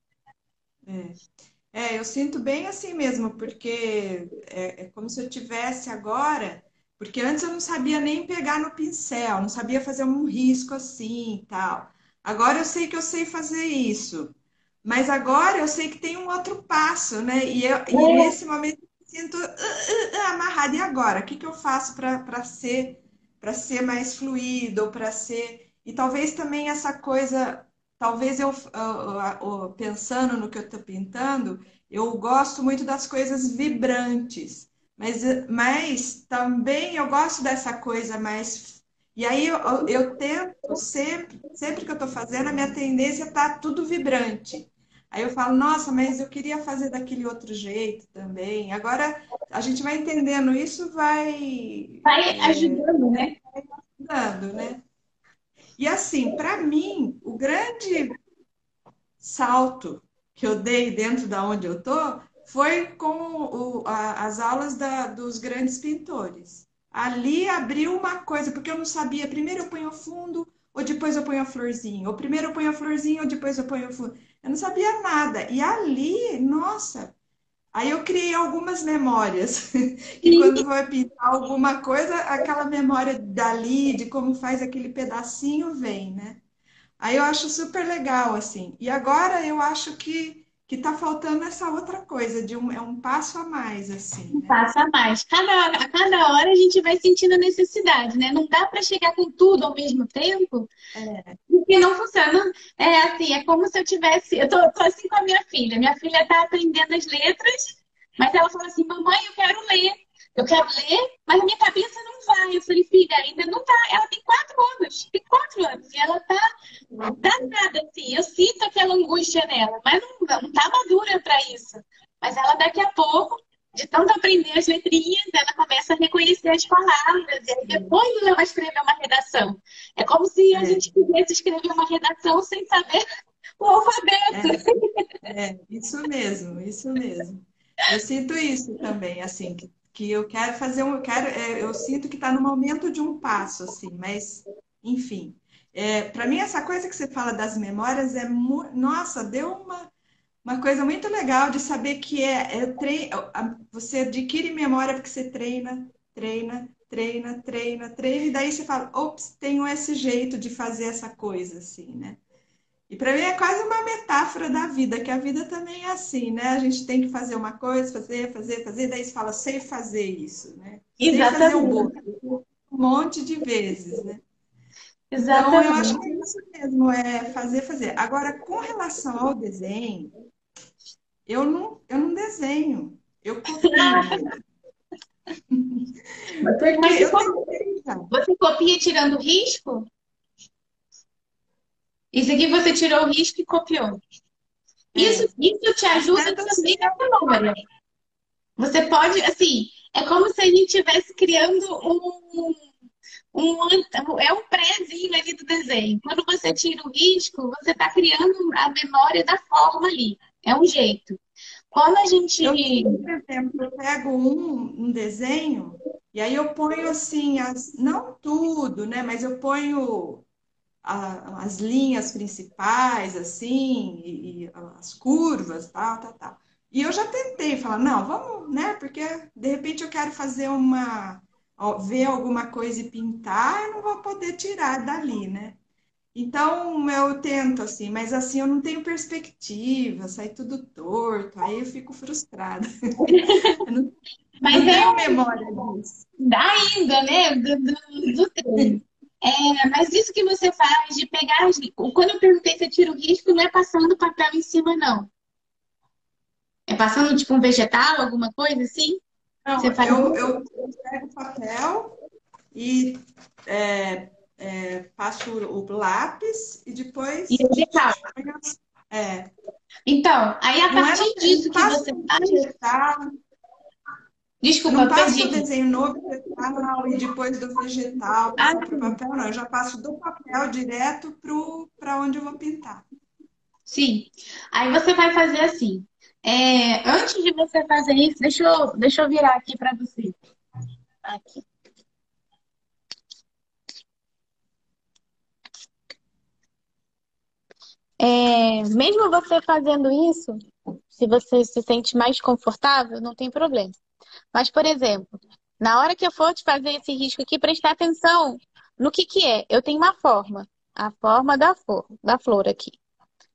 É. Eu sinto bem assim mesmo, porque é como se eu tivesse agora Porque antes eu não sabia nem pegar no pincel, não sabia fazer um risco assim e tal. Agora eu sei que eu sei fazer isso. Mas agora eu sei que tem um outro passo, né? E nesse momento eu me sinto amarrada. E agora? O que que eu faço para ser mais fluido, para ser. E talvez também essa coisa, talvez pensando no que eu estou pintando, eu gosto muito das coisas vibrantes. Mas também eu gosto dessa coisa mais. E aí eu tento sempre que eu estou fazendo, a minha tendência está tudo vibrante. Aí eu falo, nossa, mas eu queria fazer daquele outro jeito também. Agora a gente vai entendendo isso, vai Vai ajudando, né? dando, né? E assim, para mim, o grande salto que eu dei dentro da onde eu tô foi com as aulas dos grandes pintores. Ali abriu uma coisa, porque eu não sabia, primeiro eu ponho o fundo, ou depois eu ponho a florzinha, ou primeiro eu ponho a florzinha, ou depois eu ponho o fundo. Eu não sabia nada. E ali, nossa, aí eu criei algumas memórias, que quando vai pintar alguma coisa, aquela memória dali, de como faz aquele pedacinho, vem, né? Aí eu acho super legal, assim. E agora eu acho que tá faltando essa outra coisa, é um passo a mais, assim, Um né? passo a mais. A cada hora a gente vai sentindo a necessidade, né? Não dá para chegar com tudo ao mesmo tempo, É, porque não funciona. É assim, é como se eu tivesse. Tô assim com a minha filha. Minha filha tá aprendendo as letras, mas ela fala assim: mamãe, eu quero ler. Eu quero ler, mas a minha cabeça não vai. Eu falei, filha, ainda não tá. Ela tem 4 anos. Tem 4 anos. E ela tá danada, assim. Eu sinto aquela angústia nela, mas não tá madura para isso. Mas ela daqui a pouco, de tanto aprender as letrinhas, ela começa a reconhecer as palavras. E aí depois ela vai escrever uma redação. É como se a é, gente quisesse escrever uma redação sem saber o alfabeto. isso mesmo, isso mesmo. Eu sinto isso também, assim, que eu quero fazer um, eu quero, eu sinto que está no momento de um passo, assim, mas, enfim. Para mim, essa coisa que você fala das memórias nossa, deu uma coisa muito legal de saber que você adquire memória porque você treina, e daí você fala, ops, tenho esse jeito de fazer essa coisa, assim, né? E para mim é quase uma metáfora da vida, que a vida também é assim, né? A gente tem que fazer uma coisa, fazer, daí você fala, sei fazer isso, né? Sei fazer o bolo, Exatamente. um monte de vezes, né? Então, eu acho que Exatamente. é isso mesmo, é fazer. Agora, com relação ao desenho, eu não desenho, eu copio mesmo. Porque Mas eu tentei já. você copia tirando risco? Isso aqui você tirou o risco e copiou. É, Isso te mas ajuda tenta também ser. na memória. Você pode, assim, é como se a gente estivesse criando é um prézinho ali do desenho. Quando você tira o risco, você está criando a memória da forma ali. É um jeito. Quando a gente. Eu, por exemplo, eu pego um desenho e aí eu ponho assim, não tudo, né? Mas eu ponho as linhas principais, assim, e as curvas, tal, tal, tal. E eu já tentei falar, não, vamos, né? Porque de repente eu quero fazer ver alguma coisa e pintar, eu não vou poder tirar dali, né? Então eu tento assim, mas assim eu não tenho perspectiva, sai tudo torto, aí eu fico frustrada. Eu Mas não é tenho memória disso. ainda, né? Do treino. É, mas isso que você faz de pegar. Quando eu perguntei se tira o risco, não é passando papel em cima, não. É passando tipo um vegetal, alguma coisa assim? Você Não, faz eu pego o papel e passo o lápis e e depois vegetal. ponho é, Então, aí a não é partir eu não disso que passo você no faz. vegetal, eu não Desculpa, passo o perdi. desenho no vegetal e depois do vegetal Ah, passar para o papel, não, eu já passo do papel direto para onde eu vou pintar. sim. Aí você vai fazer assim. Antes de você fazer isso, deixa eu virar aqui para você. Aqui. Mesmo você fazendo isso, se você se sente mais confortável, não tem problema. Mas, por exemplo, Na hora que eu for te fazer esse risco aqui, prestar atenção no que é. Eu tenho uma forma, a forma da flor aqui.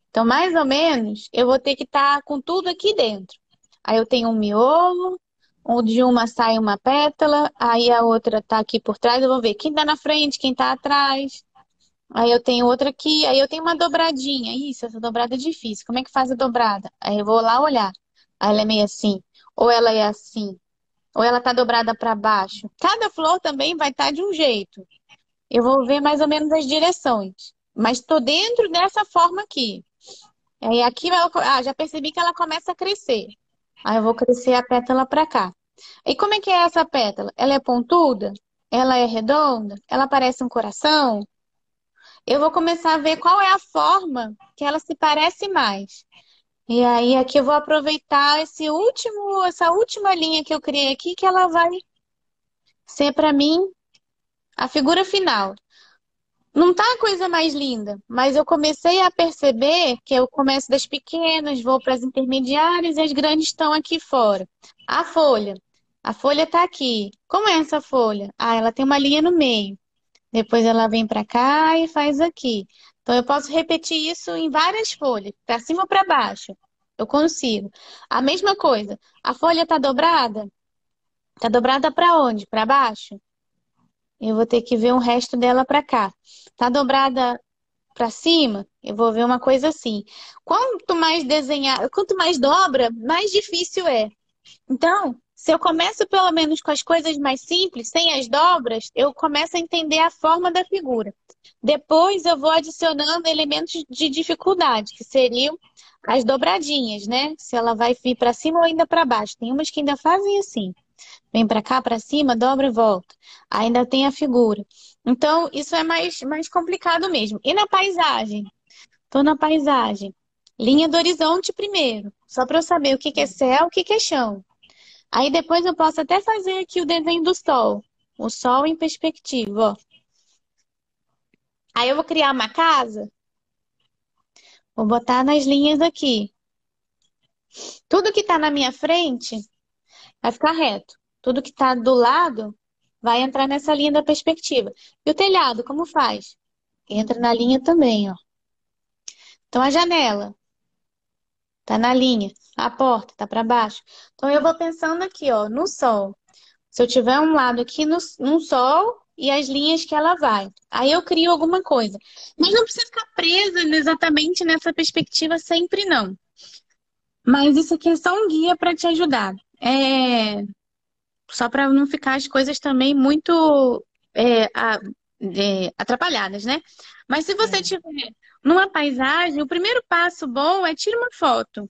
Então, mais ou menos, eu vou ter que estar com tudo aqui dentro. Aí eu tenho um miolo, onde de uma sai uma pétala, aí a outra tá aqui por trás, eu vou ver quem tá na frente, quem tá atrás. Aí eu tenho outra aqui, aí eu tenho uma dobradinha. Isso, essa dobrada é difícil. Como é que faz a dobrada? Aí eu vou lá olhar. Aí ela é meio assim, ou ela é assim, ou ela tá dobrada para baixo. Cada flor também vai estar de um jeito. Eu vou ver mais ou menos as direções. Mas estou dentro dessa forma aqui. Aí aqui já percebi que ela começa a crescer. Aí eu vou crescer a pétala para cá. E como é que é essa pétala? Ela é pontuda? Ela é redonda? Ela parece um coração? Eu vou começar a ver qual é a forma que ela se parece mais. E aí aqui eu vou aproveitar essa última linha que eu criei aqui, que ela vai ser para mim a figura final. Não tá a coisa mais linda, mas eu comecei a perceber que eu começo das pequenas, vou para as intermediárias e as grandes estão aqui fora. A folha. A folha tá aqui. Como é essa folha? Ah, ela tem uma linha no meio. Depois ela vem para cá e faz aqui. Então eu posso repetir isso em várias folhas, para cima ou para baixo. Eu consigo. A mesma coisa. A folha tá dobrada? Tá dobrada para onde? Para baixo? Eu vou ter que ver o resto dela para cá. Tá dobrada para cima? Eu vou ver uma coisa assim. Quanto mais desenhar, quanto mais dobra, mais difícil é. Então, se eu começo pelo menos com as coisas mais simples, sem as dobras, eu começo a entender a forma da figura. Depois eu vou adicionando elementos de dificuldade, que seriam as dobradinhas, né? Se ela vai vir para cima ou ainda para baixo. Tem umas que ainda fazem assim. Vem para cá, para cima, dobra e volta. Ainda tem a figura. Então, isso é mais complicado mesmo. E na paisagem? Estou na paisagem. Linha do horizonte primeiro, só para eu saber o que que é céu, o que que é chão. Aí depois eu posso até fazer aqui o desenho do sol. O sol em perspectiva, ó. Aí eu vou criar uma casa, vou botar nas linhas aqui. Tudo que está na minha frente vai ficar reto. Tudo que está do lado vai entrar nessa linha da perspectiva. E o telhado, como faz? Entra na linha também, ó. Então a janela tá na linha, a porta tá para baixo. Então eu vou pensando aqui, ó, no sol. Se eu tiver um lado aqui no sol e as linhas que ela vai. Aí eu crio alguma coisa. Mas não precisa ficar presa exatamente nessa perspectiva sempre, não. Mas isso aqui é só um guia para te ajudar. Só para não ficar as coisas também muito atrapalhadas, né? Mas se você É. tiver numa paisagem, o primeiro passo bom é tira uma foto.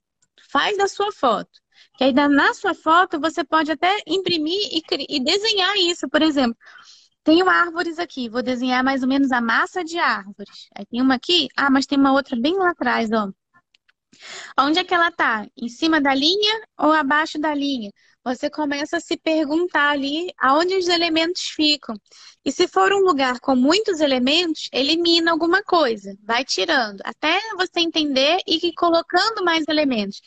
Faz da sua foto. Que aí na sua foto você pode até imprimir e desenhar isso, por exemplo. Tenho árvores aqui, vou desenhar mais ou menos a massa de árvores. Aí tem uma aqui, mas tem uma outra bem lá atrás, ó. Onde é que ela tá? Em cima da linha ou abaixo da linha? Você começa a se perguntar ali aonde os elementos ficam. E se for um lugar com muitos elementos, elimina alguma coisa, vai tirando, até você entender e ir colocando mais elementos.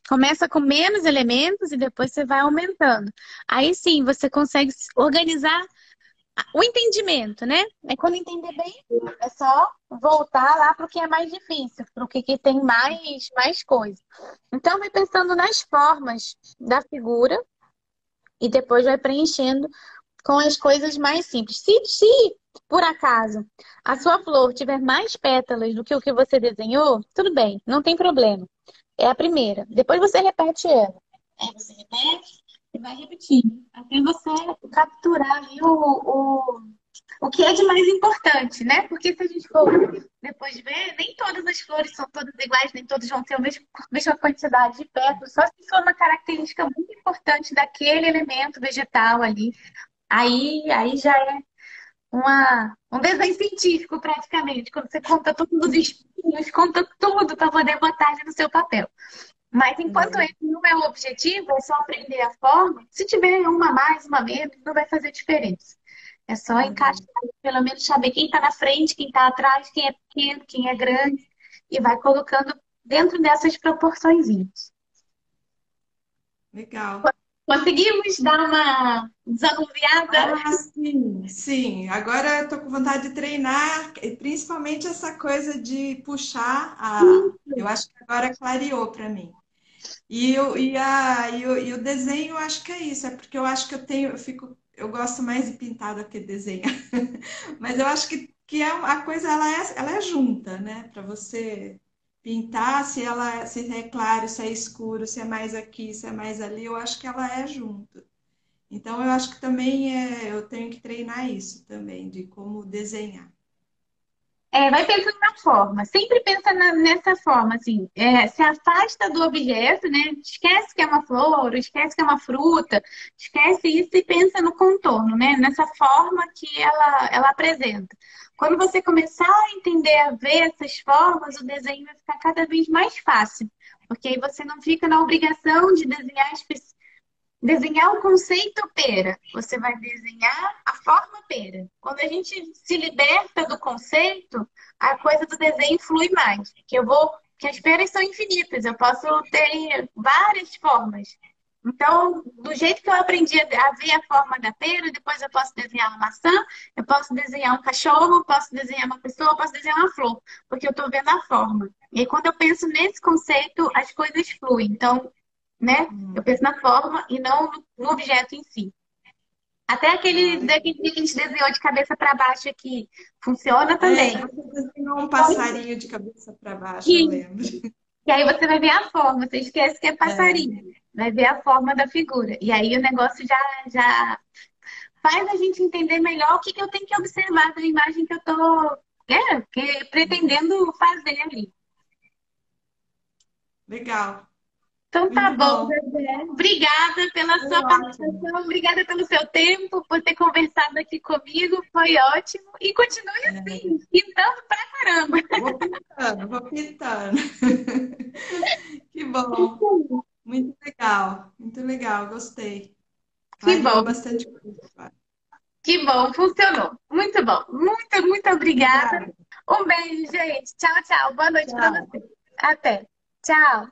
Começa com menos elementos e depois você vai aumentando. Aí sim, você consegue organizar o entendimento, né? É quando entender bem, é só voltar lá para o que é mais difícil, para o que tem mais coisa. Então, vai pensando nas formas da figura e depois vai preenchendo com as coisas mais simples. Se por acaso a sua flor tiver mais pétalas do que o que você desenhou, tudo bem, não tem problema. É a primeira. Depois você repete ela. Aí você repete e vai repetindo. Até você capturar ali o que é de mais importante, né? Porque se a gente for depois ver, nem todas as flores são todas iguais, nem todas vão ter a mesma quantidade de pétalas, só se for uma característica muito importante daquele elemento vegetal ali. Aí já é um desenho científico, praticamente, quando você conta todos os espinhos, conta tudo para poder botar ali no seu papel. Mas enquanto É. esse não é o objetivo, é só aprender a forma. Se tiver uma a mais, uma a menos, não vai fazer diferença. É só encaixar, Uhum. pelo menos saber quem está na frente, quem está atrás, quem é pequeno, quem é grande, e vai colocando dentro dessas proporçõezinhas. Legal. Conseguimos dar uma desanuviada? Ah, sim, sim. Agora eu tô com vontade de treinar, e principalmente essa coisa de puxar a. Eu acho que agora clareou para mim. E o desenho, eu acho que é isso, é porque eu acho que eu gosto mais de pintar do que desenhar. Mas eu acho que a coisa ela é junta, né? Para você pintar, se é claro, se é escuro, se é mais aqui, se é mais ali, eu acho que ela é junto. Então eu acho que também eu tenho que treinar isso também, de como desenhar. É, vai pensando na forma, sempre pensa nessa forma, assim, se afasta do objeto, né? Esquece que é uma flor, esquece que é uma fruta, esquece isso e pensa no contorno, né? Nessa forma que ela apresenta. Quando você começar a entender, a ver essas formas, o desenho vai ficar cada vez mais fácil, porque aí você não fica na obrigação de desenhar o conceito pera. Você vai desenhar a forma pera. Quando a gente se liberta do conceito, a coisa do desenho flui mais. Que as peras são infinitas, eu posso ter várias formas. Então, do jeito que eu aprendi a ver a forma da pera, depois eu posso desenhar uma maçã, eu posso desenhar um cachorro, eu posso desenhar uma pessoa, eu posso desenhar uma flor, porque eu estou vendo a forma. E aí, quando eu penso nesse conceito, as coisas fluem. Então, né? Eu Hum. penso na forma e não no objeto em si. Até Ah, daquele dia que a gente desenhou de cabeça para baixo aqui, funciona é, também. você desenhou um passarinho de cabeça para baixo, eu E, lembro. e aí você vai ver a forma, você esquece que é É, passarinho, vai ver a forma da figura. E aí o negócio já faz a gente entender melhor o que, que eu tenho que observar da imagem que eu estou pretendendo fazer ali. legal, Então tá muito bom, bom. Zezé. Obrigada pela Foi sua ótimo. participação, obrigada pelo seu tempo, por ter conversado aqui comigo, foi ótimo. E continue assim, pintando pra caramba. Vou pintando, vou pintando. Que bom, muito legal, gostei. Que Clareou bom, bastante coisa. que bom, funcionou. Muito bom. Muito obrigada. Obrigada. Um beijo, gente. Tchau, tchau. Boa noite pra Tchau. você. Até. Tchau.